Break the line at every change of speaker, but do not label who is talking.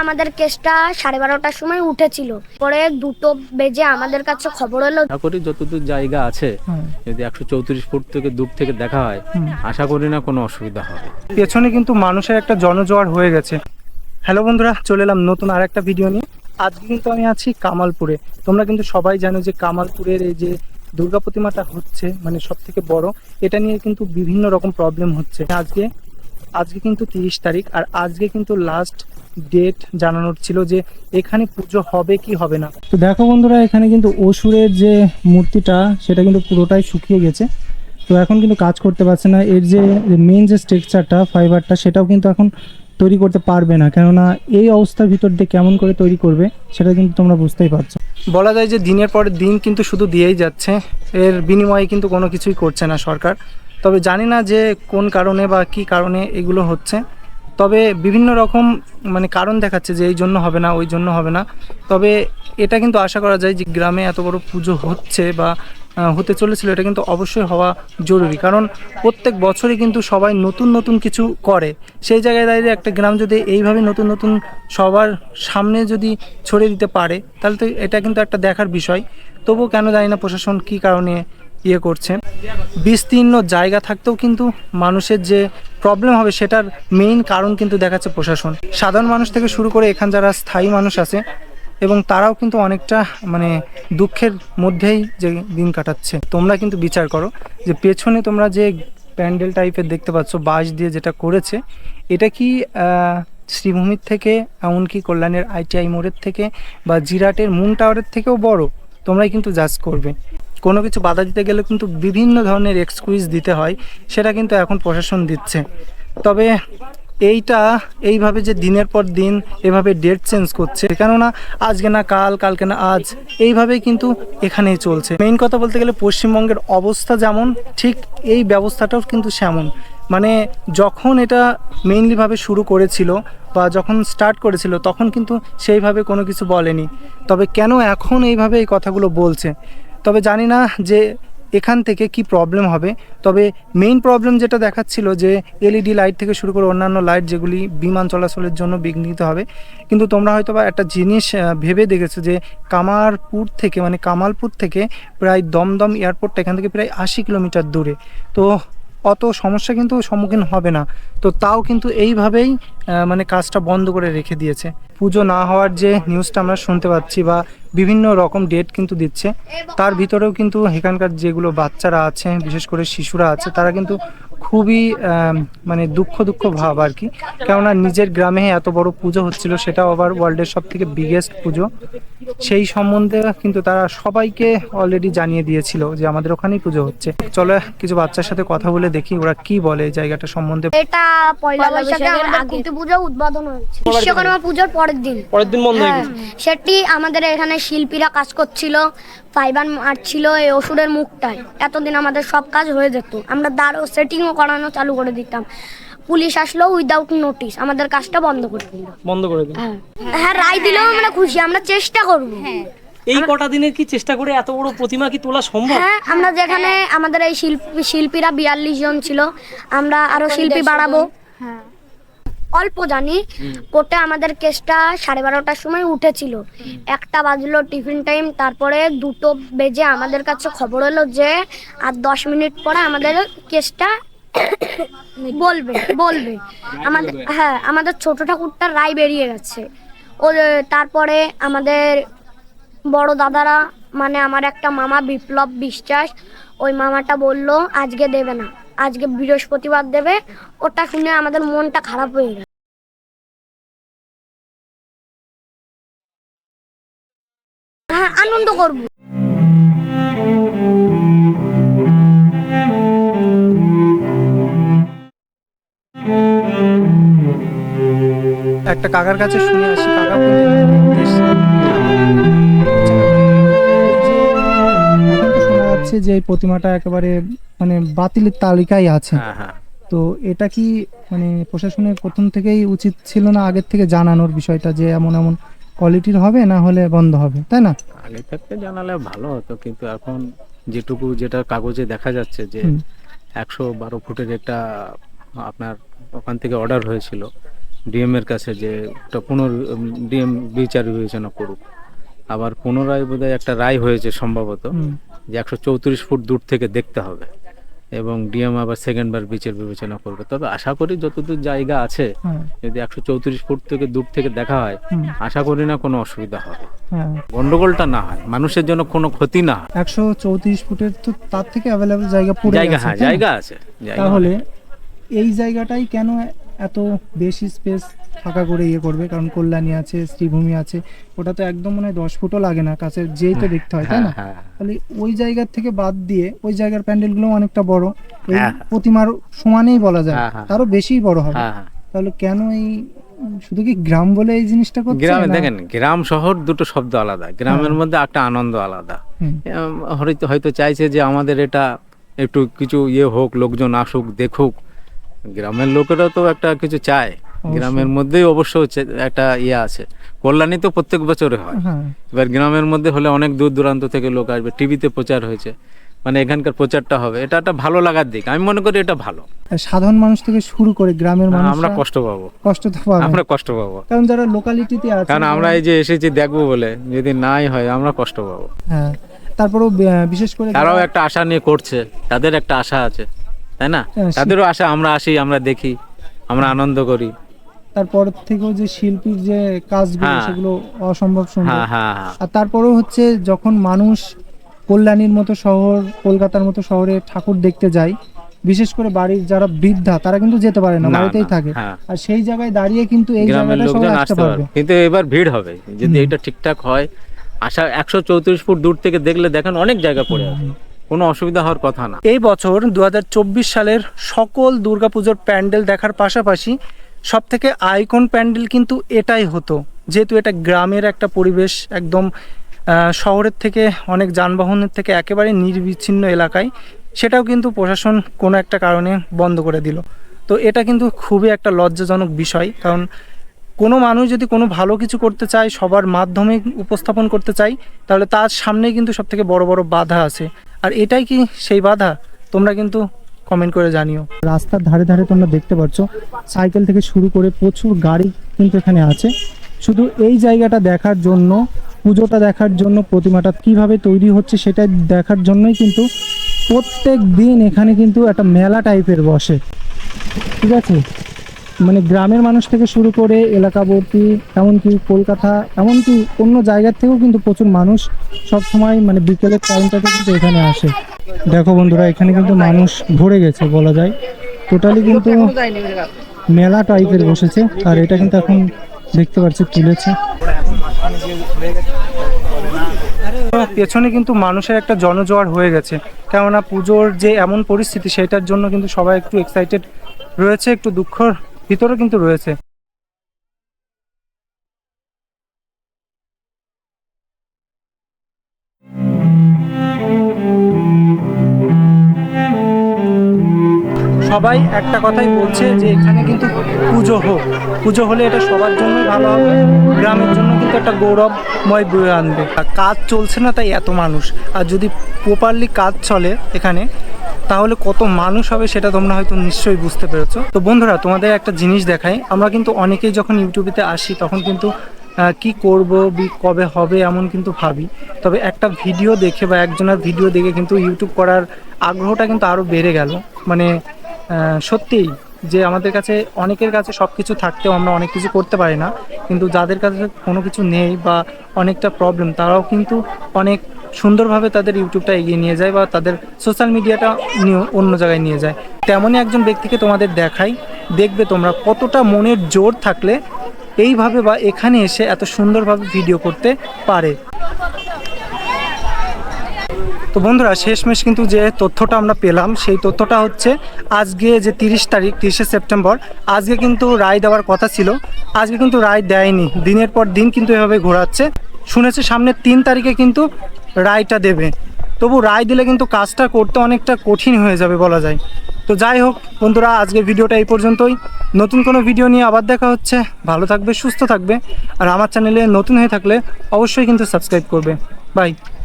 আমাদের কেসটা 12:30টার সময় উঠেছিল, পরে 2টো বেজে আমাদের কাছে খবর এলো।
আশা করি যতদূর জায়গা আছে যদি 134 ফুট থেকে দূর থেকে দেখা হয়, আশা করি না কোনো অসুবিধা হবে।
পেছনে কিন্তু মানুষের একটা জনজোয়ার হয়ে গেছে। হ্যালো বন্ধুরা, চলে এলাম নতুন আর একটা ভিডিও নিয়ে। আজকে কিন্তু আমি আছি কামালপুরে। তোমরা কিন্তু সবাই জানো যে কামালপুরের এই যে দুর্গা প্রতিমাটা হচ্ছে, মানে সব থেকে বড়, এটা নিয়ে কিন্তু বিভিন্ন রকম প্রবলেম হচ্ছে। আজকে কিন্তু 30 তারিখ, আর আজকে কিন্তু লাস্ট ডেট জানানোর ছিল যে এখানে পুজো হবে কি হবে না। তো দেখো বন্ধুরা, এখানে কিন্তু অসুরের যে মূর্তিটা সেটা কিন্তু পুরোটাই শুকিয়ে গেছে। তো এখন কিন্তু কাজ করতে পারছে না। এর যে মেইন যে স্ট্রাকচারটা, ফাইবারটা, সেটাও কিন্তু এখন তৈরি করতে পারবে না, কেননা এই অবস্থার ভিতর দিয়ে কেমন করে তৈরি করবে সেটা কিন্তু তোমরা বুঝতেই পারছো। বলা যায় যে দিনের পর দিন কিন্তু শুধু দিয়েই যাচ্ছে, এর বিনিময়ে কিন্তু কোনো কিছুই করছে না সরকার। তবে জানি না যে কোন কারণে বা কি কারণে এগুলো হচ্ছে। তবে বিভিন্ন রকম মানে কারণ দেখাচ্ছে যে এই জন্য হবে না, ওই জন্য হবে না। তবে এটা কিন্তু আশা করা যায় যে গ্রামে এত বড় পুজো হচ্ছে বা হতে চলেছিল, এটা কিন্তু অবশ্যই হওয়া জরুরি। কারণ প্রত্যেক বছরই কিন্তু সবাই নতুন নতুন কিছু করে। সেই জায়গায় দাঁড়িয়ে একটা গ্রাম যদি এইভাবে নতুন নতুন সবার সামনে যদি ছড়িয়ে দিতে পারে, তাহলে তো এটা কিন্তু একটা দেখার বিষয়। তবুও কেন জানি না প্রশাসন কী কারণে ইয়ে করছে। বিস্তীর্ণ জায়গা থাকতেও কিন্তু মানুষের যে প্রবলেম হবে সেটার মেইন কারণ কিন্তু দেখাচ্ছে প্রশাসন। সাধারণ মানুষ থেকে শুরু করে এখান যারা স্থায়ী মানুষ আছে, এবং তারাও কিন্তু অনেকটা মানে দুঃখের মধ্যেই যে দিন কাটাচ্ছে। তোমরা কিন্তু বিচার করো যে পেছনে তোমরা যে প্যান্ডেল টাইপের দেখতে পাচ্ছ বাঁশ দিয়ে যেটা করেছে, এটা কি শ্রীভূমির থেকে, এমনকি কল্যাণের ITI মোড়ের থেকে বা জিরাটের মুন টাওয়ারের থেকেও বড়? তোমরাই কিন্তু জাজ করবে। কোনো কিছু বাধা দিতে গেলে কিন্তু বিভিন্ন ধরনের এক্সকিউজ দিতে হয়, সেটা কিন্তু এখন প্রশাসন দিচ্ছে। তবে এইভাবে যে দিনের পর দিন এভাবে ডেট চেঞ্জ করছে, কেননা আজকে না কাল, কালকে না আজ, এইভাবেই কিন্তু এখানেই চলছে। মেইন কথা বলতে গেলে পশ্চিমবঙ্গের অবস্থা যেমন, ঠিক এই ব্যবস্থাটাও কিন্তু সেমন। মানে যখন এটা মেইনলিভাবে শুরু করেছিল বা যখন স্টার্ট করেছিল, তখন কিন্তু সেইভাবে কোনো কিছু বলেনি। তবে কেন এখন এইভাবে এই কথাগুলো বলছে? তবে জানি না যে এখান থেকে কি প্রবলেম হবে। তবে মেইন প্রবলেম যেটা দেখাচ্ছিল যে LED লাইট থেকে শুরু করে অন্যান্য লাইট যেগুলি বিমান চলাচলের জন্য বিঘ্নিত হবে। কিন্তু তোমরা হয়তো বা একটা জিনিস ভেবে দেখেছো যে কামালপুর থেকে প্রায় দমদম এয়ারপোর্টটা এখান থেকে প্রায় 80 কিলোমিটার দূরে। তো অত সমস্যা কিন্তু সম্মুখীন হবে না। তো তাও কিন্তু এইভাবেই মানে কাজটা বন্ধ করে রেখে দিয়েছে। পুজো না হওয়ার যে নিউজটা আমরা শুনতে পাচ্ছি বা বিভিন্ন রকম ডেট কিন্তু দিচ্ছে, তার ভিতরেও কিন্তু এখানকার যেগুলো বাচ্চারা আছে, বিশেষ করে শিশুরা আছে, তারা কিন্তু খুবই মানে দুঃখ ভাব আর কি। কেননা নিজের গ্রামে এত বড় পুজো হচ্ছিল, সেটাও আবার ওয়ার্ল্ডের সব থেকে বিগেস্ট পুজো, সেই সম্বন্ধে কিন্তু তারা সবাইকে অলরেডি জানিয়ে দিয়েছিল যে আমাদের ওখানেই পুজো হচ্ছে। চলো কিছু বাচ্চার সাথে কথা বলে দেখি ওরা কি বলে এই জায়গাটা সম্বন্ধে।
এটা পয়লা বৈশাখে আমাদের খুঁটি পুজো উদ্বোধন হয়েছে, বিশ্বকর্মা পুজোর পরের দিন
বন্ধ হয়ে গেছে।
সেটি আমাদের এখানে শিল্পীরা কাজ করছিল, ফাইবার মারছিল এই অসুরের মুখটায়। এতদিন আমাদের সব কাজ হয়ে যেত, আমরা দাঁড়ো সেটিংও করানো চালু করে দিতাম। পুলিশ আসলো উইদাউট নোটিস, আমাদের কাজটা বন্ধ করে দিল। হ্যাঁ, রায় দিলেও আমরা খুশি, আমরা চেষ্টা করব।
এই কটা দিনের কি চেষ্টা করে এত বড় প্রতিমা কি তোলা সম্ভব?
হ্যাঁ, আমরা যেখানে আমাদের এই শিল্পীরা 42 জন ছিল, আমরা আরো শিল্পী বাড়াবো। অল্প জানি, কোর্টে আমাদের কেসটা 12:30টার সময় উঠেছিল, 1টা বাজলো টিফিন টাইম, তারপরে 2টো বেজে আমাদের কাছে খবর এলো যে আর 10 মিনিট পরে আমাদের কেসটা বলবে আমাদের। হ্যাঁ, আমাদের ছোট ঠাকুরটার রায় বেরিয়ে গেছে। ও তারপরে আমাদের বড় দাদারা, মানে আমার একটা মামা বিপ্লব বিশ্বাস, ওই মামাটা বলল আজকে দেবে না, আজকে বৃহস্পতিবার দেবে। ওটা শুনে আমাদের মনটা খারাপ হয়ে গেল। হ্যাঁ, আনন্দ করব।
একটা কাকার কাছে শুনে আসি। কাকা শোনা যাচ্ছে যে এই প্রতিমাটা একেবারে মানে বাতিলের তালিকায় আছে। তো এটা কি মানে প্রশাসনের প্রথম থেকেই উচিত ছিল না আগের থেকে জানানোর বিষয়টা যে এমন এমন কোয়ালিটির হবে, না হলে বন্ধ হবে, তাই না?
আগে থাকতে জানালে ভালো হতো, কিন্তু এখন যেটা কাগজে দেখা যাচ্ছে যে 112 ফুটের একটা আপনার ওখান থেকে অর্ডার হয়েছিল, ডিএম এর কাছে যে একটা ডিএম বিচার বিবেচনা করুক। আবার পুনরায় বোধহয় একটা রায় হয়েছে সম্ভবত যে 134 ফুট দূর থেকে দেখতে হবে, এবং ডিএম আবার সেকেন্ডবার বিচার বিবেচনা করবে। তবে আশা করি যতদূর জায়গা আছে যদি 134 ফুট থেকে দূর থেকে দেখা হয়, আশা করি না কোনো অসুবিধা হবে, গন্ডগোলটা না হয়, মানুষের জন্য কোনো ক্ষতি না হয়।
134 ফুটের তো তার থেকে অ্যাভেলেবল জায়গা পড়ে
জায়গা,
আছে,
হ্যাঁ
তাই না?
জায়গা আছে।
তাহলে এই জায়গাটাই কেন এত বেশি স্পেস ফাঁকা করে ইয়ে করবে? কারণ কল্যাণী আছে, শ্রীভূমি আছে, ওটা তো একদম মনে হয় 10 ফুটও লাগে না, কাছে যেই তো দেখতে হয়, তাই না? তাহলে ওই জায়গার থেকে বাদ দিয়ে ওই জায়গার প্যান্ডেলগুলো অনেকটা বড়, এই প্রতিমার সমানেই বলা যায়, তারও বেশিই বড় হবে। তাহলে কেন এই শুধু কি গ্রাম বলে এই জিনিসটা করছে?
গ্রামে দেখেন, গ্রাম শহর দুটো শব্দ আলাদা, গ্রামের মধ্যে একটা আনন্দ আলাদা। হয়তো চাইছে যে আমাদের এটা একটু কিছু ইয়ে হোক, লোকজন আসুক দেখুক। গ্রামের লোকেরা তো একটা কিছু চায়, গ্রামের মধ্যেই অবশ্য একটা ইয়ে আছে। কল্যাণী তো প্রত্যেক বছরে হয়, এবার গ্রামের মধ্যে হলে অনেক দূর দূরান্ত থেকে লোক আসবে, টিভিতে প্রচার হয়েছে, মানে এখানকার প্রচারটা হবে, এটা একটা ভালো লাগার দিক। আমি মনে করি এটা ভালো।
সাধারণ মানুষ থেকে শুরু করে গ্রামের মানুষ
আমরা কষ্ট পাবো, আমরা কষ্ট পাবো,
কারণ যারা লোকালিটিতে আছে,
কারণ আমরা এই যে এসেছি দেখবো বলে, যদি নাই হয় আমরা কষ্ট পাবো।
হ্যাঁ, তারপরেও বিশেষ করে
তারাও একটা আশা নিয়ে করছে, তাদের একটা আশা আছে, তাই না? তাদেরও আশা, আমরা আসি, আমরা দেখি, আমরা আনন্দ করি।
তারপর থেকেও যে শিল্পীর যে কাজগুলো, সেগুলো অসম্ভব সুন্দর। আর তারপরেও হচ্ছে যখন মানুষ কল্যাণীর মতো শহর, কলকাতার মতো শহরে ঠাকুর দেখতে যায়, বিশেষ করে বাড়ির যারা বৃদ্ধা, তারা কিন্তু যেতে পারে না, বাড়িতেই থাকে, আর সেই জায়গায় দাঁড়িয়ে কিন্তু এই জায়গাটা সবাই আসতে পারবে।
কিন্তু এবার ভিড় হবে যদি এটা ঠিকঠাক হয়। আশা 134 ফুট দূর থেকে দেখলে দেখেন অনেক জায়গা পড়ে আছে, কোনো অসুবিধা হওয়ার কথা না।
এই বছর 2024 সালের সকল দুর্গাপুজোর প্যান্ডেল দেখার পাশাপাশি সব থেকে আইকন প্যান্ডেল কিন্তু এটাই হতো, যেহেতু এটা গ্রামের একটা পরিবেশ, একদম শহরের থেকে, অনেক যানবাহনের থেকে একেবারে নির্বিচ্ছিন্ন এলাকায়, সেটাও কিন্তু প্রশাসন কোনো একটা কারণে বন্ধ করে দিল। তো এটা কিন্তু খুবই একটা লজ্জাজনক বিষয়, কারণ কোনো মানুষ যদি কোনো ভালো কিছু করতে চায়, সবার মাধ্যমে উপস্থাপন করতে চায়, তাহলে তার সামনেই কিন্তু সব থেকে বড় বড় বাধা আছে। আর এটাই কি সেই বাধা? তোমরা কিন্তু কমেন্ট করে জানিও। রাস্তার ধারে ধারে তোমরা দেখতে পাচ্ছ সাইকেল থেকে শুরু করে প্রচুর গাড়ি কিন্তু এখানে আছে, শুধু এই জায়গাটা দেখার জন্য, পুজোটা দেখার জন্য, প্রতিমাটা কিভাবে তৈরি হচ্ছে সেটা দেখার জন্যই কিন্তু প্রত্যেক দিন এখানে কিন্তু একটা মেলা টাইপের বসে, ঠিক আছে? মানে গ্রামের মানুষ থেকে শুরু করে এলাকাবর্তী, এমনকি কলকাতা, এমনকি অন্য জায়গার থেকেও কিন্তু প্রচুর মানুষ সব সময় মানে বিকেলের টাইমটাতে কিন্তু এখানে আসে। দেখো বন্ধুরা, এখানে কিন্তু মানুষ ভরে গেছে বলা যায়, টোটালি কিন্তু মেলা টাইপের বসেছে। আর এটা কিন্তু এখন দেখতে পাচ্ছি তুলেছে, পেছনে কিন্তু মানুষের একটা জনজোয়ার হয়ে গেছে, কেননা পুজোর যে এমন পরিস্থিতি, সেটার জন্য কিন্তু সবাই একটু এক্সাইটেড রয়েছে, একটু দুঃখর ভিতরে কিন্তু রয়েছে। সবাই একটা কথাই বলছে যে এখানে কিন্তু পুজো হোক, পুজো হলে এটা সবার জন্য ভালো হবে, গ্রামের জন্য কিন্তু একটা গৌরবময় বয়ে আনবে। আর কাজ চলছে না তাই এত মানুষ, আর যদি প্রপারলি কাজ চলে এখানে, তাহলে কত মানুষ হবে সেটা তোমরা হয়তো নিশ্চয়ই বুঝতে পেরেছো। তো বন্ধুরা, তোমাদের একটা জিনিস দেখাই, আমরা কিন্তু অনেকেই যখন ইউটিউবেতে আসি তখন কিন্তু কি করব, কবে হবে এমন কিন্তু ভাবি। তবে একটা ভিডিও দেখে বা একজনের ভিডিও দেখে কিন্তু ইউটিউব করার আগ্রহটা কিন্তু আরও বেড়ে গেল। মানে সত্যিই যে আমাদের কাছে, অনেকের কাছে সব কিছু থাকতেও আমরা অনেক কিছু করতে পারি না, কিন্তু যাদের কাছে কোনো কিছু নেই বা অনেকটা প্রবলেম, তারাও কিন্তু অনেক সুন্দরভাবে তাদের ইউটিউবটা এগিয়ে নিয়ে যায় বা তাদের সোশ্যাল মিডিয়াটা নিয়ে অন্য জায়গায় নিয়ে যায়। তেমনই একজন ব্যক্তিকে তোমাদের দেখাই, দেখবে তোমরা কতটা মনের জোর থাকলে এইভাবে বা এখানে এসে এত সুন্দরভাবে ভিডিও করতে পারে। তো বন্ধুরা, শেষমেশ কিন্তু যে তথ্যটা আমরা পেলাম, সেই তথ্যটা হচ্ছে আজকে যে 30 সেপ্টেম্বর, আজকে কিন্তু রায় দেওয়ার কথা ছিল, আজকে কিন্তু রায় দেয়নি, দিনের পর দিন কিন্তু এভাবে ঘোরাচ্ছে। শুনেছি সামনের 3 তারিখে কিন্তু রায়টা দেবে, তবু রায় দিলে কিন্তু কাজটা করতে অনেকটা কঠিন হয়ে যাবে বলা যায়। তো যাই হোক বন্ধুরা, আজকের ভিডিওটা এই পর্যন্তই। নতুন কোনো ভিডিও নিয়ে আবার দেখা হচ্ছে। ভালো থাকবে, সুস্থ থাকবে, আর আমার চ্যানেলে নতুন হয়ে থাকলে অবশ্যই কিন্তু সাবস্ক্রাইব করবে। বাই।